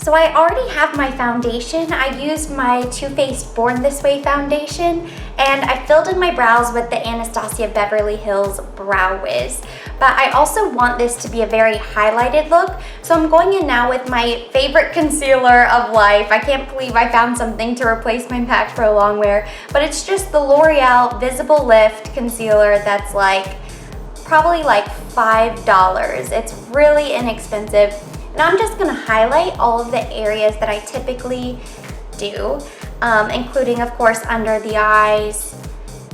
So I already have my foundation. I used my Too Faced Born This Way foundation, and I filled in my brows with the Anastasia of Beverly Hills Brow Wiz. But I also want this to be a very highlighted look, so I'm going in now with my favorite concealer of life. I can't believe I found something to replace my MAC Pro Longwear, but it's just the L'Oreal Visible Lift Concealer that's probably like $5. It's really inexpensive. And I'm just gonna highlight all of the areas that I typically do, including, of course, under the eyes,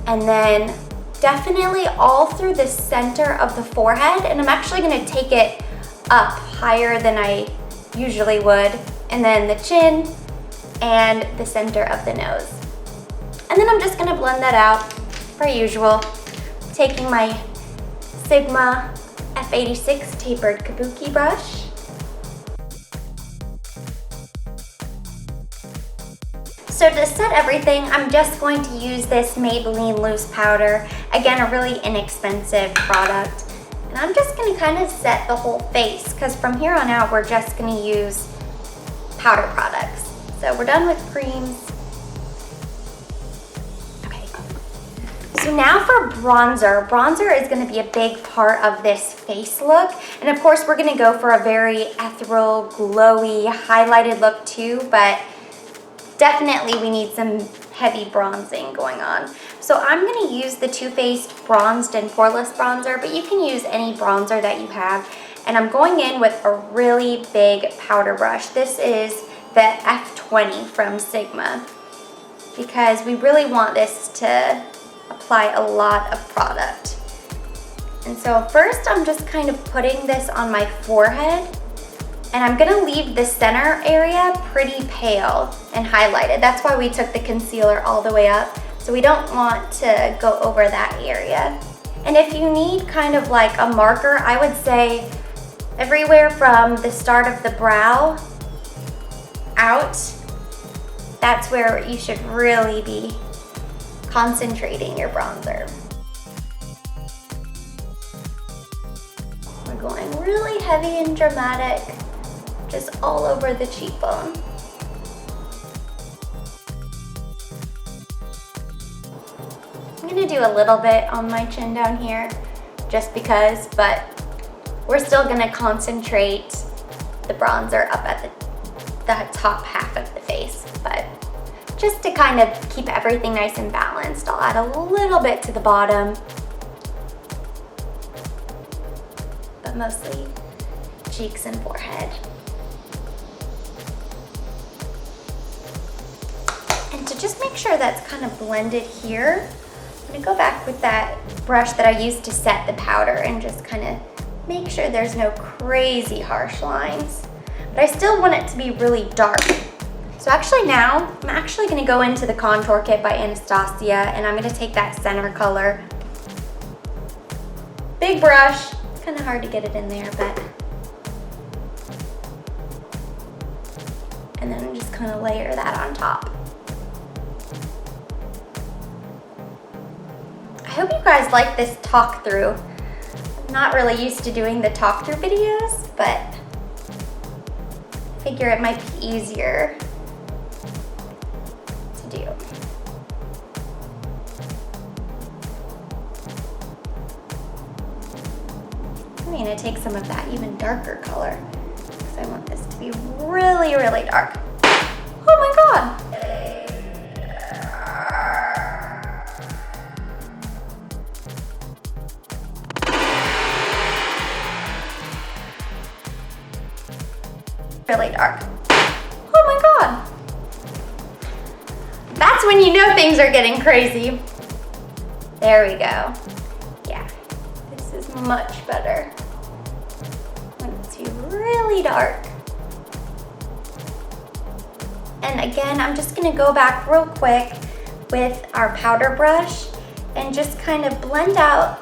and then definitely all through the center of the forehead. And I'm actually gonna take it up higher than I usually would, and then the chin and the center of the nose. And then I'm just gonna blend that out, per usual, taking my Sigma F86 tapered kabuki brush. So to set everything, I'm just going to use this Maybelline loose powder. Again, a really inexpensive product. And I'm just gonna kind of set the whole face, because from here on out, we're just gonna use powder products. So we're done with creams. Okay. So now for bronzer. Bronzer is gonna be a big part of this face look. And of course, we're gonna go for a very ethereal, glowy, highlighted look too, but definitely we need some heavy bronzing going on. So I'm gonna use the Too Faced Bronzed and Poreless Bronzer, but you can use any bronzer that you have. And I'm going in with a really big powder brush. This is the F20 from Sigma, because we really want this to apply a lot of product. And so first I'm just kind of putting this on my forehead, and I'm gonna leave the center area pretty pale and highlighted. That's why we took the concealer all the way up. So we don't want to go over that area. And if you need kind of like a marker, I would say everywhere from the start of the brow out, that's where you should really be concentrating your bronzer. We're going really heavy and dramatic, just all over the cheekbone. I'm gonna do a little bit on my chin down here, just because, but we're still gonna concentrate the bronzer up at the top half of the face. But just to kind of keep everything nice and balanced, I'll add a little bit to the bottom, but mostly cheeks and forehead. And to just make sure that's kind of blended here, I'm gonna go back with that brush that I used to set the powder and just kind of make sure there's no crazy harsh lines. But I still want it to be really dark. So actually now, I'm actually gonna go into the contour kit by Anastasia, and I'm gonna take that center color. Big brush, it's kind of hard to get it in there, but. And then just kind of layer that on top. I hope you guys like this talk through. I'm not really used to doing the talk through videos, but I figure it might be easier to do. I'm gonna take some of that even darker color, because I want this to be really, really dark. Oh my God. Really dark. Oh my God. That's when you know things are getting crazy. There we go. Yeah, this is much better. Want it to be really dark. And again, I'm just gonna go back real quick with our powder brush and just kind of blend out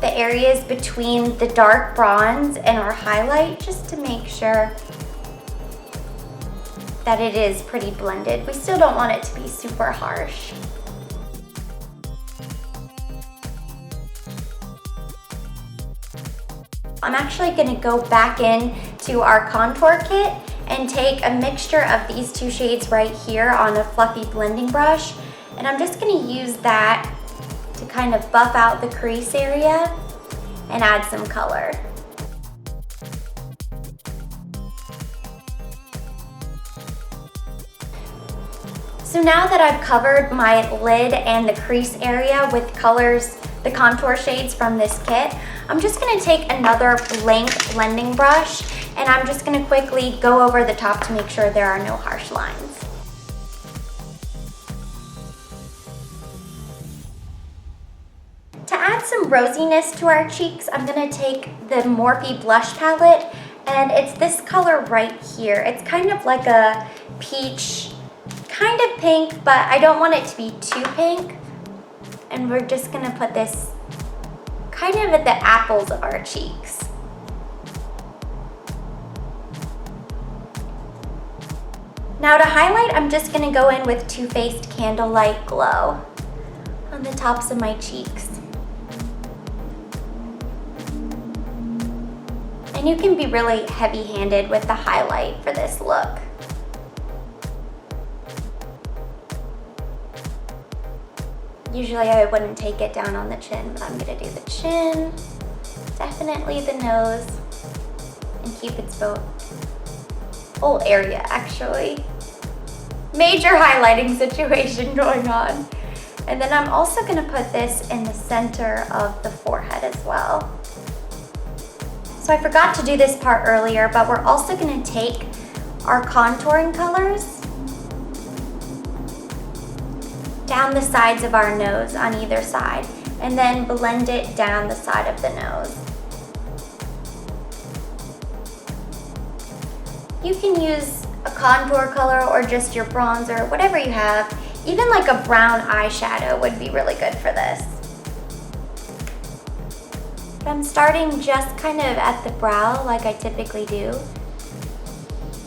the areas between the dark bronze and our highlight, just to make sure that it is pretty blended. We still don't want it to be super harsh. I'm actually gonna go back in to our contour kit and take a mixture of these two shades right here on a fluffy blending brush. And I'm just gonna use that to kind of buff out the crease area and add some color. So now that I've covered my lid and the crease area with colors, the contour shades from this kit, I'm just gonna take another blank blending brush and I'm just gonna quickly go over the top to make sure there are no harsh lines. To add some rosiness to our cheeks, I'm gonna take the Morphe blush palette, and it's this color right here. It's kind of like a peach, kind of pink, but I don't want it to be too pink. And we're just gonna put this kind of at the apples of our cheeks. Now to highlight, I'm just gonna go in with Too Faced Candlelight Glow on the tops of my cheeks. And you can be really heavy-handed with the highlight for this look. Usually I wouldn't take it down on the chin, but I'm gonna do the chin, definitely the nose, and Cupid's bow. Whole area, actually. Major highlighting situation going on. And then I'm also gonna put this in the center of the forehead as well. So I forgot to do this part earlier, but we're also gonna take our contouring colors down the sides of our nose on either side, and then blend it down the side of the nose. You can use a contour color or just your bronzer, whatever you have. Even like a brown eyeshadow would be really good for this. But I'm starting just kind of at the brow like I typically do,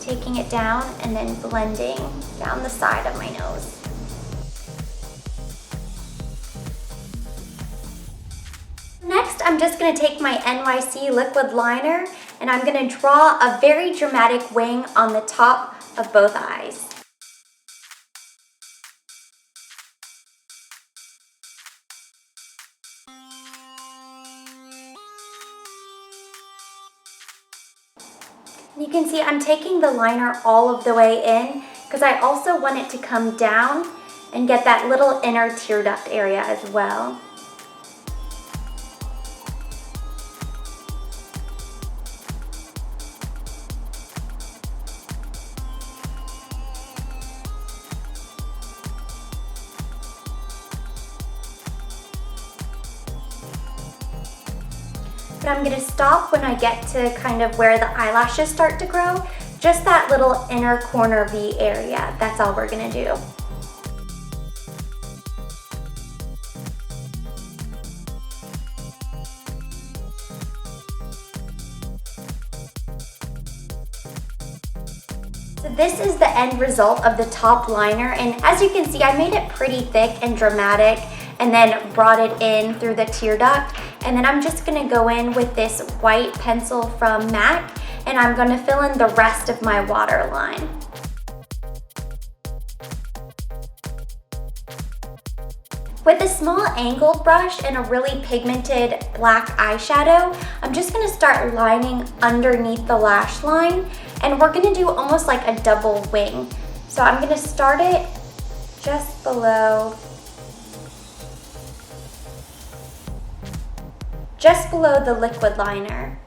taking it down and then blending down the side of my nose. Next, I'm just gonna take my NYC liquid liner and I'm gonna draw a very dramatic wing on the top of both eyes. You can see I'm taking the liner all of the way in because I also want it to come down and get that little inner tear duct area as well. But I'm gonna stop when I get to kind of where the eyelashes start to grow. Just that little inner corner V area. That's all we're gonna do. So this is the end result of the top liner, and as you can see, I made it pretty thick and dramatic and then brought it in through the tear duct. And then I'm just gonna go in with this white pencil from MAC and I'm gonna fill in the rest of my waterline. With a small angled brush and a really pigmented black eyeshadow, I'm just gonna start lining underneath the lash line, and we're gonna do almost like a double wing. So I'm gonna start it just below the liquid liner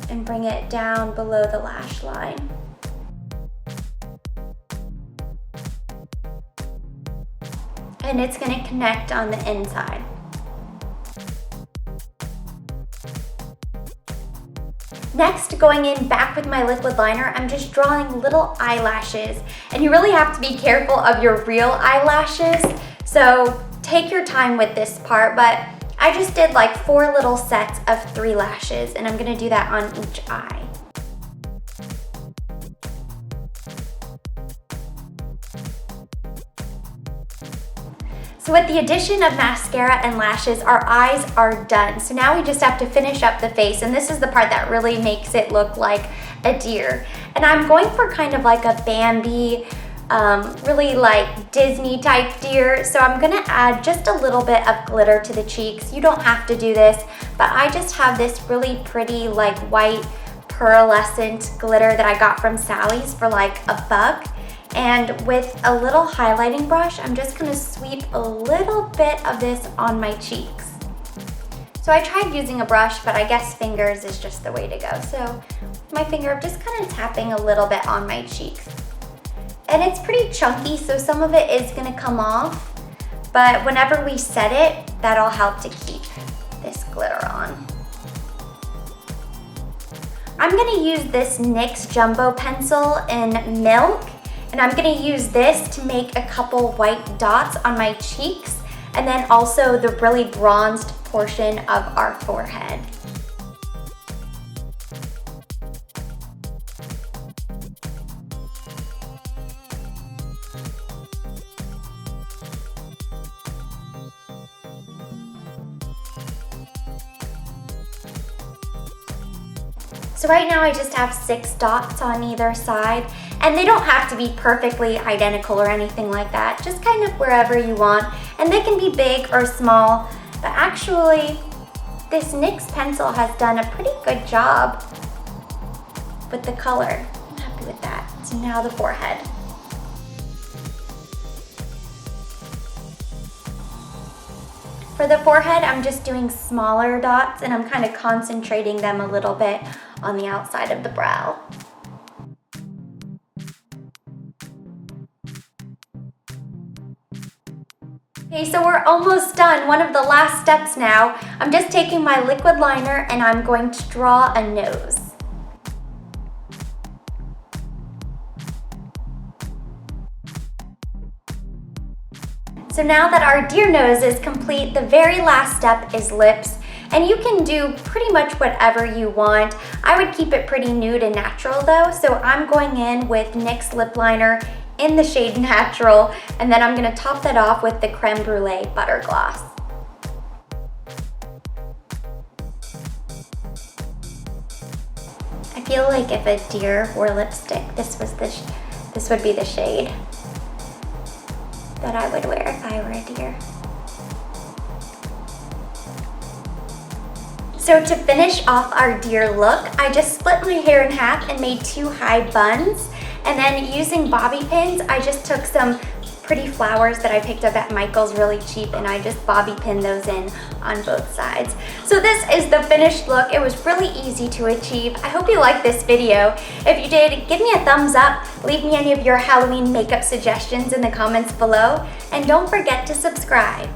and bring it down below the lash line. And it's going to connect on the inside. Next, going in back with my liquid liner, I'm just drawing little eyelashes, and you really have to be careful of your real eyelashes, so take your time with this part, but I just did like 4 little sets of 3 lashes, and I'm gonna do that on each eye. So with the addition of mascara and lashes, our eyes are done. So now we just have to finish up the face, and this is the part that really makes it look like a deer. And I'm going for kind of like a Bambi, really like Disney type deer. So I'm gonna add just a little bit of glitter to the cheeks. You don't have to do this, but I just have this really pretty like white pearlescent glitter that I got from Sally's for like $1. And with a little highlighting brush, I'm just gonna sweep a little bit of this on my cheeks. So I tried using a brush, but I guess fingers is just the way to go. So my finger, I'm just kind of tapping a little bit on my cheeks. And it's pretty chunky, so some of it is gonna come off, but whenever we set it, that'll help to keep this glitter on. I'm gonna use this NYX Jumbo Pencil in Milk, and I'm gonna use this to make a couple white dots on my cheeks, and then also the really bronzed portion of our forehead. So right now I just have 6 dots on either side, and they don't have to be perfectly identical or anything like that, just kind of wherever you want. And they can be big or small, but actually this NYX pencil has done a pretty good job with the color. I'm happy with that. So now the forehead. For the forehead, I'm just doing smaller dots, and I'm kind of concentrating them a little bit on the outside of the brow. Okay, so we're almost done. One of the last steps now. I'm just taking my liquid liner and I'm going to draw a nose. So now that our deer nose is complete, the very last step is lips. And you can do pretty much whatever you want. I would keep it pretty nude and natural though, so I'm going in with NYX lip liner in the shade Natural, and then I'm gonna top that off with the Creme Brulee Butter Gloss. I feel like if a deer wore lipstick, this would be the shade that I would wear if I were a deer. So to finish off our deer look, I just split my hair in half and made 2 high buns. And then using bobby pins, I just took some pretty flowers that I picked up at Michael's really cheap, and I just bobby pinned those in on both sides. So this is the finished look. It was really easy to achieve. I hope you liked this video. If you did, give me a thumbs up. Leave me any of your Halloween makeup suggestions in the comments below. And don't forget to subscribe.